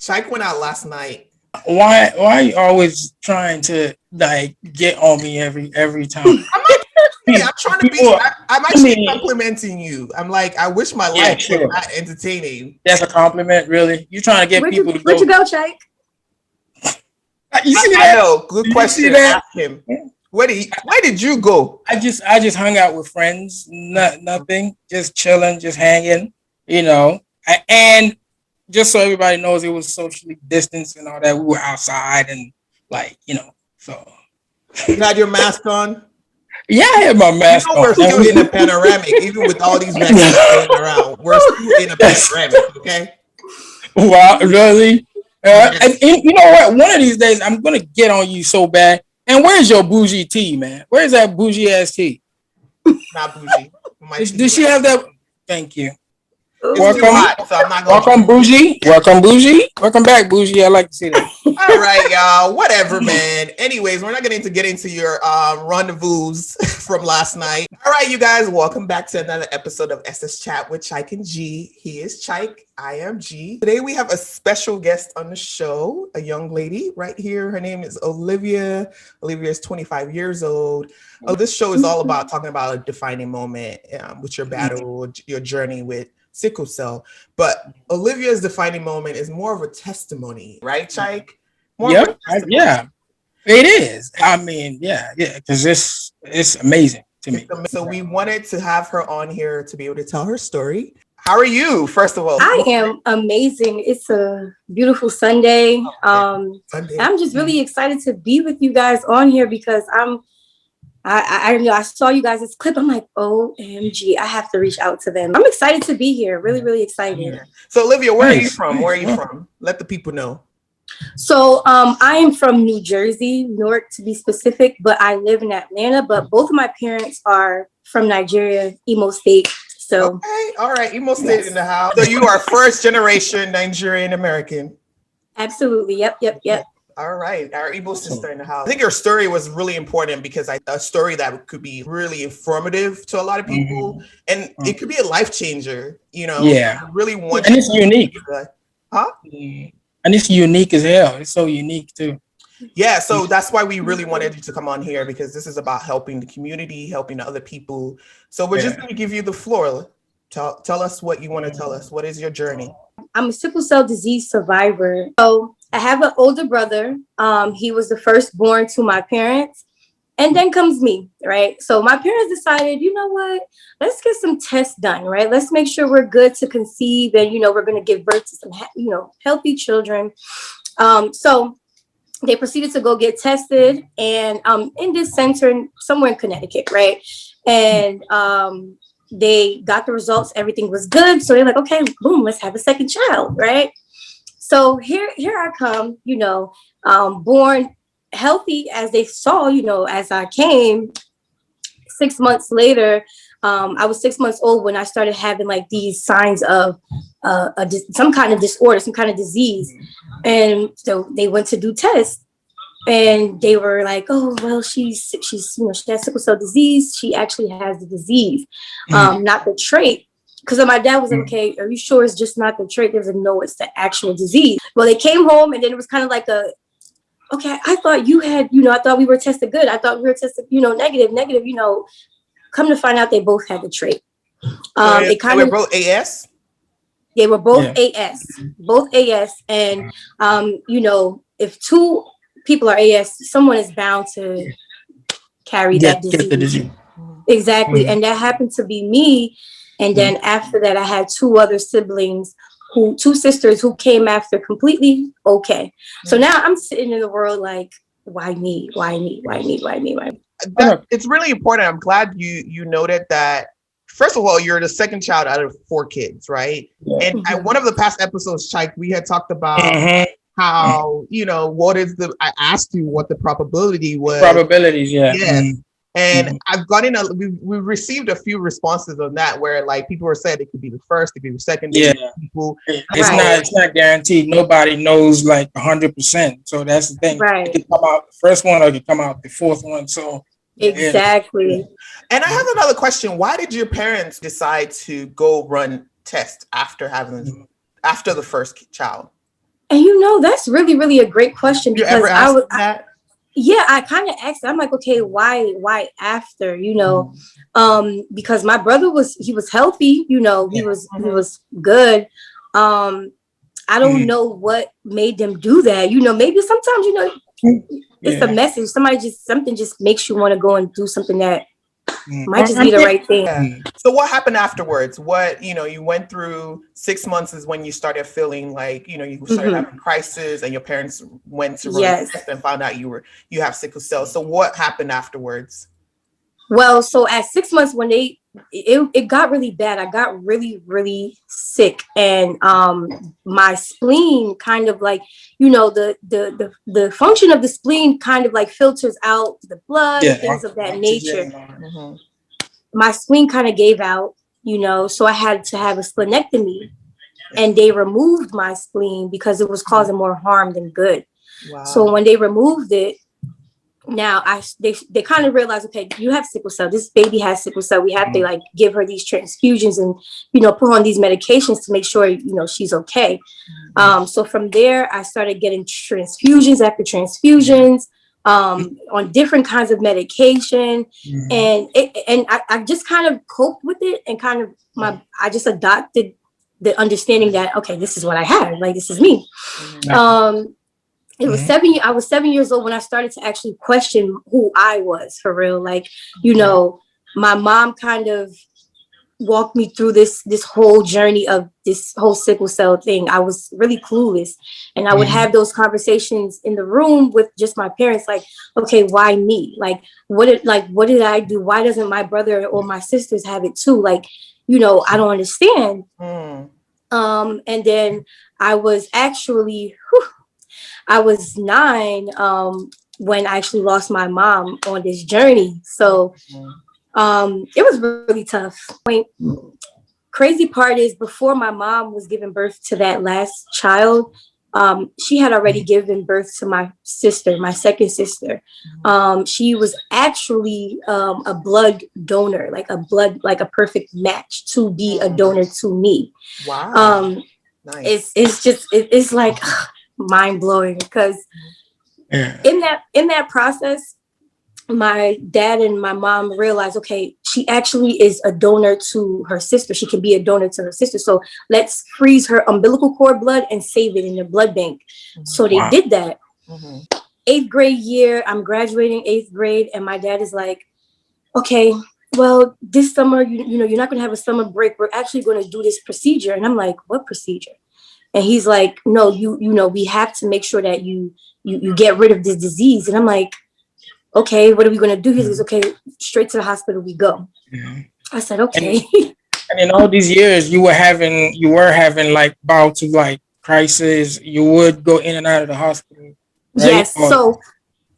Chyke went out last night. Why are you always trying to like get on me every time? I'm trying to be. People, I'm actually complimenting you. I'm like, I wish my life was that entertaining. That's a compliment, really. You're trying to get people to go. Where'd you go, Chyke? You see that? I know. Good question. Ask him. Where did you go? I just hung out with friends. Nothing. Just chilling, just hanging. And just so everybody knows, it was socially distanced and all that. We were outside and so. You had your mask on? Yeah, I had my mask on. We're still in a panoramic, even with all these vaccines going around. We're still in a panoramic, okay? Wow, really? And you know what? One of these days, I'm gonna get on you so bad. And where's your bougie tea, man? Where's that bougie ass tea? Not bougie. Does she have that? Thank you. Welcome, hot, so I'm not welcome, bougie. Welcome, bougie. Welcome back, bougie. I like to see that. All right, y'all. Whatever, man. Anyways, we're not going to get into your rendezvous from last night. All right, you guys. Welcome back to another episode of SS Chat with Chyke and G. He is Chyke. I am G. Today we have a special guest on the show, a young lady right here. Her name is Olivia. Olivia is 25 years old. This show is all about talking about a defining moment with your battle, your journey with sickle cell. But Olivia's defining moment is more of a testimony, right, Chyke? Yep. Yeah, it is. I mean, yeah, because it's amazing to me. So we wanted to have her on here to be able to tell her story. How are you, first of all? I am amazing. It's a beautiful Sunday. I'm just really excited to be with you guys on here because I saw you guys' clip. I'm like, OMG, I have to reach out to them. I'm excited to be here. Really, really excited. Yeah. So Olivia, where are you from? Where are you from? Let the people know. So I am from New Jersey, Newark to be specific, but I live in Atlanta. But both of my parents are from Nigeria, Imo State. So okay, all right, Imo State in the house. So you are first generation Nigerian American. Absolutely. Yep. All right, our Igbo sister in the house. I think your story was really important because a story that could be really informative to a lot of people, and it could be a life changer. Yeah, I really want. And it's unique. Huh? And it's unique as hell. It's so unique too. Yeah, so that's why we really wanted you to come on here because this is about helping the community, helping other people. So we're just going to give you the floor. Tell us what you want to tell us. What is your journey? I'm a sickle cell disease survivor. So I have an older brother. He was the firstborn to my parents. And then comes me, right? So my parents decided, you know what? Let's get some tests done, right? Let's make sure we're good to conceive and, we're going to give birth to some, healthy children. So they proceeded to go get tested and in this center somewhere in Connecticut, right? And they got the results. Everything was good. So they're like, okay, boom, let's have a second child, right? So here I come, born healthy as they saw, as I came. 6 months later, I was 6 months old when I started having like these signs of some kind of disorder, some kind of disease. And so they went to do tests and they were like, oh, well, she has sickle cell disease. She actually has the disease, not the trait. Because my dad was like, okay, are you sure it's just not the trait? There's a no, it's the actual disease. Well, they came home and then it was kind of like okay, I thought you had, I thought we were tested good. I thought we were tested, negative. Come to find out they both had the trait. They were both AS? They were both AS. And, if two people are AS, someone is bound to carry that disease. Get the disease. Exactly. Mm-hmm. And that happened to be me. And then after that, I had two other siblings, two sisters who came after completely okay. So now I'm sitting in the world like, why me? It's really important. I'm glad you noted that. First of all, you're the second child out of 4 kids, right? Yeah. And at one of the past episodes, Chyke, we had talked about how, I asked you what the probability was. Probabilities, yeah. Yes. And I've gotten we received a few responses on that where like people were saying it could be the first, it could be the second. Yeah. People. It's not guaranteed. Nobody knows like 100%. So that's the thing. Right. It could come out the first one or it could come out the fourth one. So Exactly. And I have another question. Why did your parents decide to go run tests after the first child? And that's really, really a great question You ever because asked that? yeah, I kind of asked. I'm like, okay, why after? Because my brother he was healthy. He was good. Um, I don't know what made them do that. Maybe sometimes it's a message. Something just makes you want to go and do something that might just be the right thing. Yeah. So what happened afterwards? What, you went through 6 months is when you started feeling like, you started having crisis, and your parents went to run Yes. tests and found out you have sickle cell. So what happened afterwards? Well, so at 6 months when it got really bad, I got really, really sick, and my spleen kind of like, the function of the spleen kind of like filters out the blood and things of that nature. My spleen kind of gave out, so I had to have a splenectomy, and they removed my spleen because it was causing more harm than good. Wow. So when they removed it, now they kind of realized, okay, you have sickle cell. This baby has sickle cell. We have to like give her these transfusions and put on these medications to make sure she's okay. So from there, I started getting transfusions after transfusions, on different kinds of medication, and I just kind of coped with it, and kind of I just adopted the understanding that, okay, this is what I have. Like, this is me. It was I was 7 years old when I started to actually question who I was for real. Like, my mom kind of walked me through this whole journey of this whole sickle cell thing. I was really clueless, and I would have those conversations in the room with just my parents, like, okay, why me? Like, what did I do? Why doesn't my brother or my sisters have it too? Like, I don't understand. And then I was actually, I was 9 when I actually lost my mom on this journey. So it was really tough. Crazy part is, before my mom was giving birth to that last child, she had already given birth to my sister, my second sister. She was actually a blood donor, like a perfect match to be a donor to me. Wow. Nice. It's like mind blowing, because in that process, my dad and my mom realized, okay, she actually is a donor to her sister. She can be a donor to her sister. So let's freeze her umbilical cord blood and save it in the blood bank. So they did that. 8th grade year, I'm graduating 8th grade, and my dad is like, okay, well, this summer, you're not going to have a summer break. We're actually going to do this procedure. And I'm like, what procedure? And he's like, no, we have to make sure that you get rid of this disease. And I'm like, okay, what are we going to do? He says, okay, straight to the hospital we go. I said, okay. And in all these years, you were having like bouts of like crisis. You would go in and out of the hospital, right? Yes. So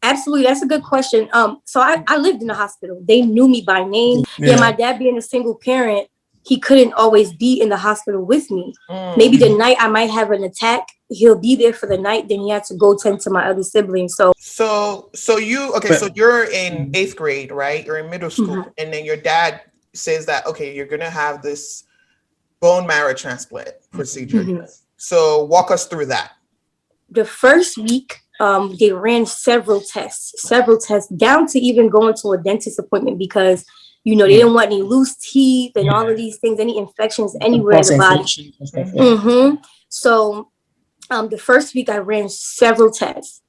absolutely, that's a good question. So I lived in the hospital. They knew me by name. Yeah, my dad being a single parent, he couldn't always be in the hospital with me. Maybe the night I might have an attack, he'll be there for the night. Then he had to go tend to my other siblings. So you're in 8th grade, right? You're in middle school, and then your dad says that, okay, you're gonna have this bone marrow transplant procedure. So walk us through that. The first week, they ran several tests, down to even going to a dentist appointment, because they didn't want any loose teeth and all of these things, any infections anywhere in the body. So the first week I ran several tests,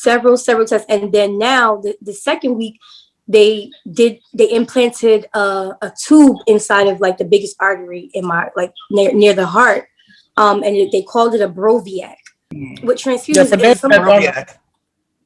and then now the second week they implanted a tube inside of like the biggest artery in my, like, near the heart, and they called it a Broviac with transfusions.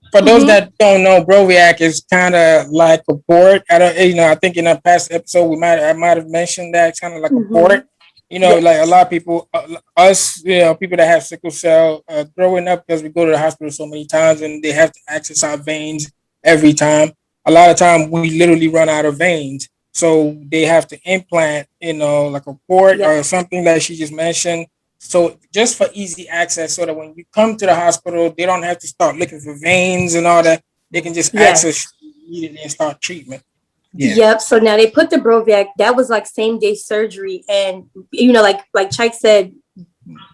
For those that don't know, Broviac is kind of like a port. I think in a past episode I might have mentioned that it's kind of like a port. Like a lot of people, people that have sickle cell, growing up, because we go to the hospital so many times and they have to access our veins every time. A lot of time we literally run out of veins, so they have to implant, like a port or something that she just mentioned. So just for easy access, so that when you come to the hospital, they don't have to start looking for veins and all that. They can just access immediately start treatment. Yeah. Yep. So now they put the Brovac. That was like same day surgery, and like Chyke said,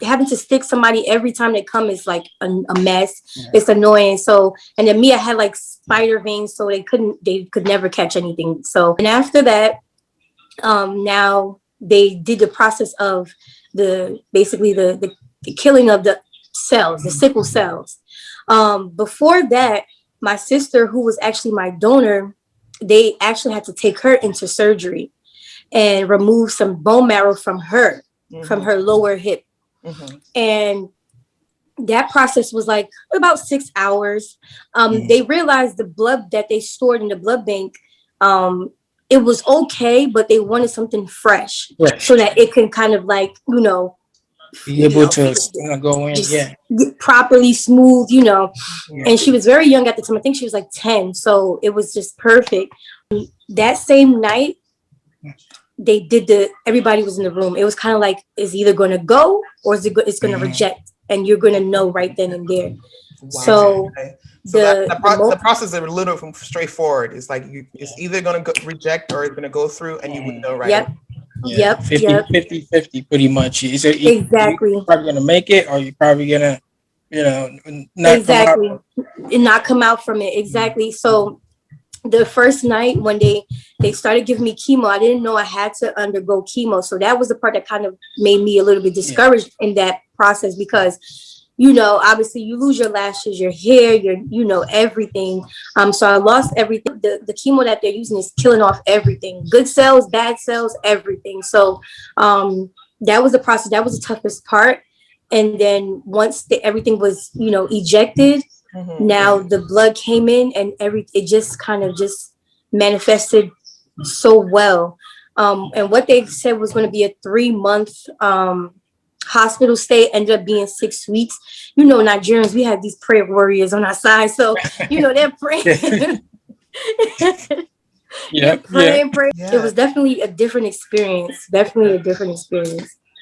having to stick somebody every time they come is like a mess. Yeah. It's annoying. So, and then me, I had like spider veins, so they could never catch anything. So, and after that, now they did the process of the killing of the cells, the sickle cells. Before that, my sister, who was actually my donor, they actually had to take her into surgery and remove some bone marrow from her, from her lower hip. And that process was like about 6 hours. They realized the blood that they stored in the blood bank, it was okay, but they wanted something fresh so that it can kind of like, be able to go in, properly smooth, And she was very young at the time. I think she was like 10. So it was just perfect. That same night, they did everybody was in the room. It was kind of like, it's either going to go or it's going to reject. And you're going to know right then and there. Wow. So the process is a little straightforward. It's like it's either going to reject or it's going to go through, and you would know right. Yep. Yeah. 50 pretty much. Exactly. You're probably going to make it, or you're probably going to, not come out from it. Exactly. So the first night when they started giving me chemo, I didn't know I had to undergo chemo. So that was the part that kind of made me a little bit discouraged in that process, because, obviously you lose your lashes, your hair, everything. So I lost everything. The chemo that they're using is killing off everything, good cells, bad cells, everything. So that was the process. That was the toughest part. And then once everything was, ejected, now the blood came in and it just kind of just manifested so well. And what they said was going to be a 3-month hospital stay ended up being 6 weeks. Nigerians, we have these prayer warriors on our side. So, they're praying. Praying. It was definitely a different experience.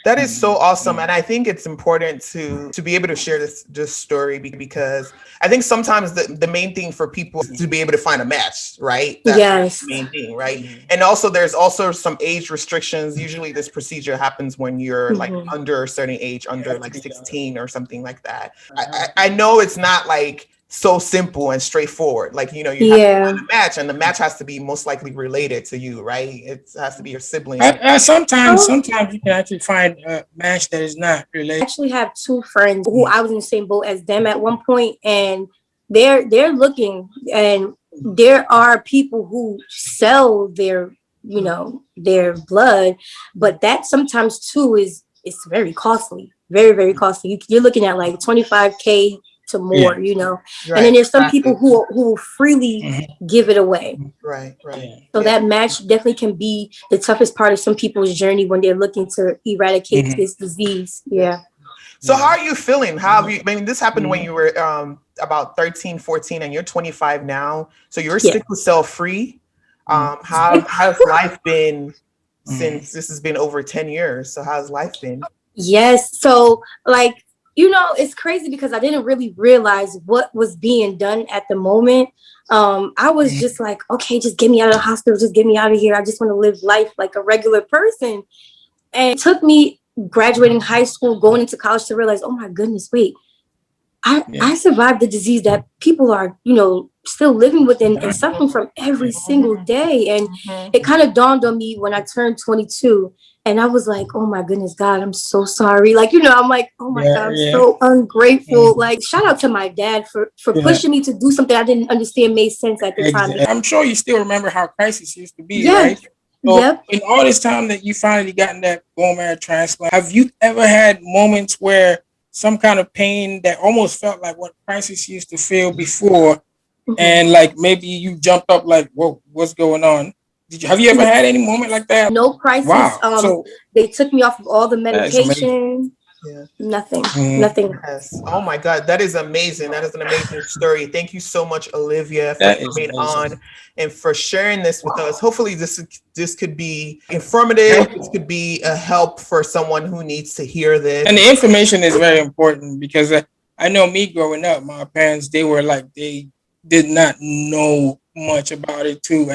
That is so awesome. And I think it's important to be able to share this story, because I think sometimes the main thing for people is to be able to find a match, right? That's the main thing, right? And also there's also some age restrictions. Usually this procedure happens when you're like under a certain age, under like 16 or something like that. I know it's not like so simple and straightforward. Like, you have to find a match, and the match has to be most likely related to you, right? It has to be your sibling. Sometimes you can actually find a match that is not related. I actually have 2 friends who I was in the same boat as them at one point, and they're looking, and there are people who sell their blood, but that sometimes too it's very costly, very, very costly. You're looking at like $25K to more, Right. And then there's some people who will freely give it away. Right. So that match definitely can be the toughest part of some people's journey when they're looking to eradicate this disease. Yeah. So how are you feeling? How have you, this happened when you were about 13, 14, and you're 25 now. So you're sickle cell free. How has life been since this has been over 10 years? So how's life been? Yes. So it's crazy because I didn't really realize what was being done at the moment. I was just like, okay, just get me out of the hospital. Just get me out of here. I just want to live life like a regular person. And it took me graduating high school, going into college to realize, oh my goodness, wait, I survived the disease that people are, still living with and suffering from every single day. And it kind of dawned on me when I turned 22. And I was like, oh my goodness, God, I'm so sorry. I'm like, oh my God, I'm so ungrateful. Like, shout out to my dad for pushing me to do something I didn't understand made sense at the time. I'm sure you still remember how crisis used to be, right? So in all this time that you finally gotten that bone marrow transplant, have you ever had moments where some kind of pain that almost felt like what crisis used to feel before, and like maybe you jumped up like, whoa, what's going on? Have you ever had any moment like that? No crisis. Wow. So they took me off of all the medication. Nothing. Yes. Oh my God, that is amazing. That is an amazing story. Thank you so much, Olivia, for coming on and for sharing this with us. Hopefully this could be informative. This could be a help for someone who needs to hear this. And the information is very important, because I know me growing up, my parents, they did not know much about it too.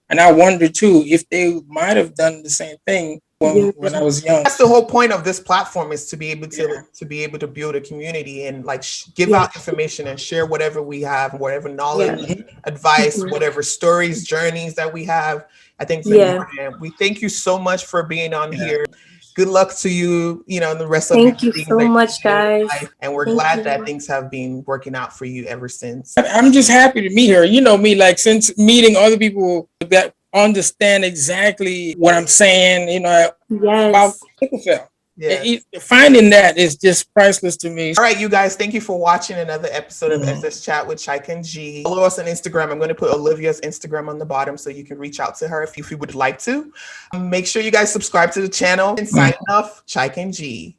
And I wonder too if they might have done the same thing when I was young. That's the whole point of this platform, is to be able to Yeah. to be able to build a community and like give out information and share whatever we have, whatever knowledge, advice, whatever stories, journeys that we have. I think it's important. We thank you so much for being on here. Good luck to you, you know, and the rest of Thank you so much, guys. And we're glad that things have been working out for you ever since. I'm just happy to meet her. You know me, like since meeting other people that understand exactly what I'm saying, you know, about sickle cell. Yeah. Finding that is just priceless to me. All right, you guys, thank you for watching another episode of SS Chat with Chyke and G. Follow us on Instagram. I'm going to put Olivia's Instagram on the bottom so you can reach out to her if you would like to. Make sure you guys subscribe to the channel and sign off. Chyke and G.